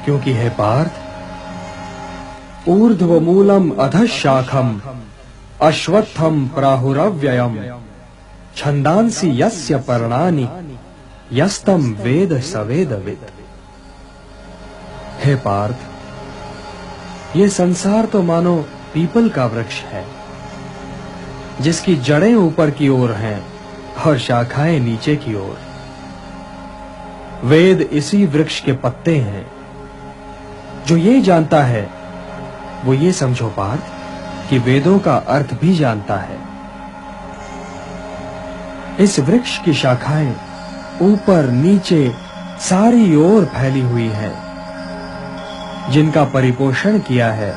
क्योंकि हे पार्थ, ऊर्ध्वमूलम अधशाखम अश्वत्थम प्राहुरव्ययम छंदांसि यस्य पर्णानि यस्तम वेद सवेदविद। हे पार्थ, ये संसार तो मानो पीपल का वृक्ष है जिसकी जड़ें ऊपर की ओर हैं और शाखाएं नीचे की ओर। वेद इसी वृक्ष के पत्ते हैं। जो ये जानता है वो ये समझो पार्थ कि वेदों का अर्थ भी जानता है। इस वृक्ष की शाखाएं ऊपर नीचे सारी ओर फैली हुई हैं, जिनका परिपोषण किया है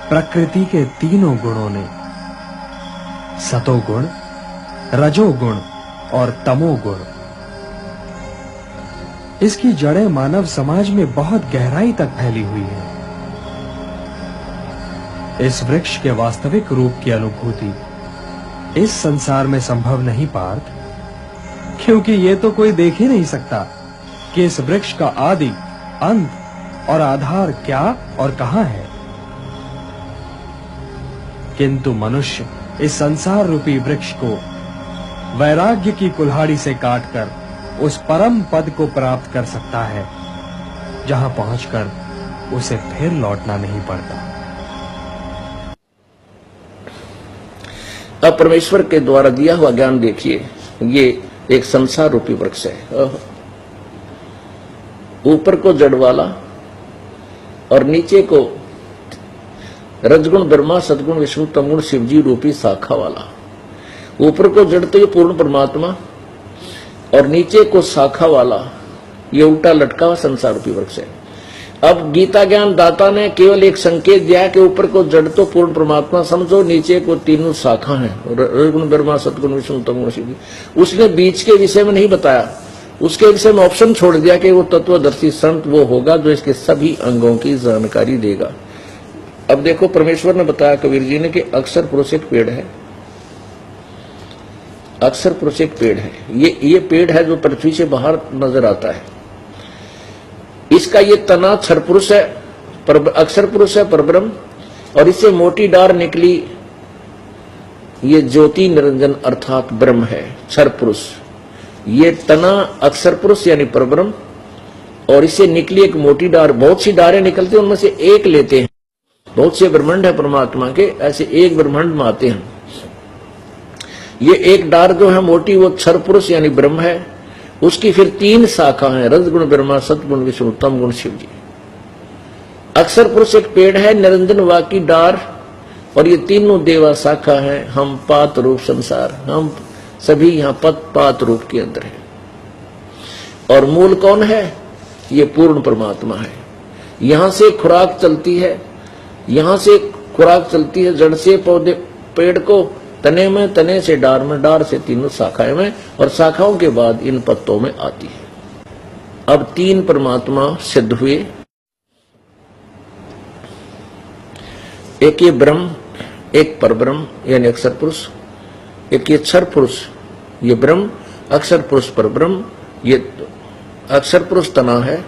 प्रकृति के तीनों गुणों ने, सतोगुण, रजोगुण और तमोगुण। इसकी जड़ें मानव समाज में बहुत गहराई तक फैली हुई हैं। इस वृक्ष के वास्तविक रूप की अनुभूति इस संसार में संभव नहीं पार्थ, क्योंकि ये तो कोई देख ही नहीं सकता कि इस वृक्ष का आदि, अंत और आधार क्या और कहां है। किंतु मनुष्य इस संसार रूपी वृक्ष को वैराग्य की कुल्हाड़ी से काटकर उस परम पद को प्राप्त कर सकता है जहां पहुंचकर उसे फिर लौटना नहीं पड़ता। अब परमेश्वर के द्वारा दिया हुआ ज्ञान देखिए, ये एक संसार रूपी वृक्ष है। ऊपर को जड़ वाला और नीचे को रजगुण ब्रह्मा, सदगुण विष्णु, तमगुण शिवजी रूपी शाखा वाला। ऊपर को जड़ तो ये पूर्ण परमात्मा और नीचे को शाखा वाला ये उल्टा लटका हुआ संसार रूपी वृक्ष है। अब गीता ज्ञान दाता ने केवल एक संकेत दिया कि ऊपर को जड़ तो पूर्ण परमात्मा समझो, नीचे को तीनों शाखा हैं, रजगुण ब्रह्मा, सदगुण विष्णु, तमगुण शिवजी। उसने बीच के विषय में नहीं बताया, उसके विषय में ऑप्शन छोड़ दिया कि वो तत्वदर्शी संत वो होगा जो इसके सभी अंगों की जानकारी देगा। अब देखो, परमेश्वर ने बताया कबीर जी ने कि अक्षर पुरुष एक पेड़ है। अक्षर पुरुष एक पेड़ है। ये पेड़ है जो पृथ्वी से बाहर नजर आता है। इसका ये तना क्षर पुरुष है, अक्षर पुरुष है, परब्रह्म, और इससे मोटी डार निकली ये ज्योति निरंजन अर्थात ब्रह्म है, क्षर पुरुष। ये तना अक्षर पुरुष यानी परब्रह्म, और इससे निकली एक मोटी डार। बहुत सी डारें निकलती हैं, उनमें से एक लेते हैं। बहुत से ब्रह्मांड है परमात्मा के, ऐसे एक ब्रह्मांड में आते हैं। ये एक डार जो है मोटी, वो क्षर पुरुष यानी ब्रह्म है। उसकी फिर तीन शाखा है, रजगुण ब्रह्मा, सतगुण विष्णु, तमगुण शिवजी। अक्षर पुरुष एक पेड़ है, निरंजन वाकी डार, और ये तीनों देवा शाखा है। हम पात रूप संसार, हम सभी यहाँ पत पात रूप के अंदर है। और मूल कौन है? ये पूर्ण परमात्मा है। यहां से खुराक चलती है, यहां से खुराक चलती है जड़ से पौधे, पेड़ को, तने में, तने से डार में, डार से तीनों शाखाएं में, और शाखाओं के बाद इन पत्तों में आती है। अब तीन परमात्मा सिद्ध हुए। एक ये ब्रह्म, एक परब्रह्म यानी अक्षर पुरुष, एक ये क्षर पुरुष, ये ब्रह्म, अक्षर पुरुष परब्रह्म, ये अक्षर पुरुष तना है,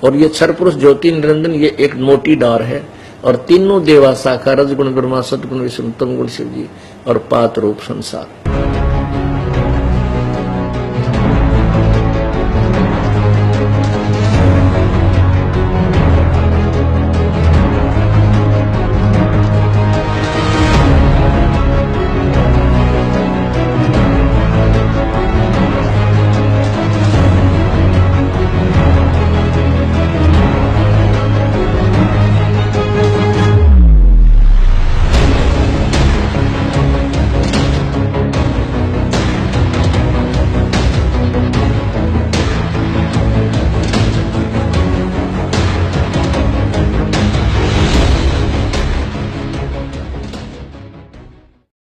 और ये क्षर पुरुष ज्योति निरंजन ये एक मोटी डार है। और तीनों देवा शाखा, रजगुण ब्रह्मा, सतगुण विष्णु, तमगुण शिवजी, और पात रूप संसार।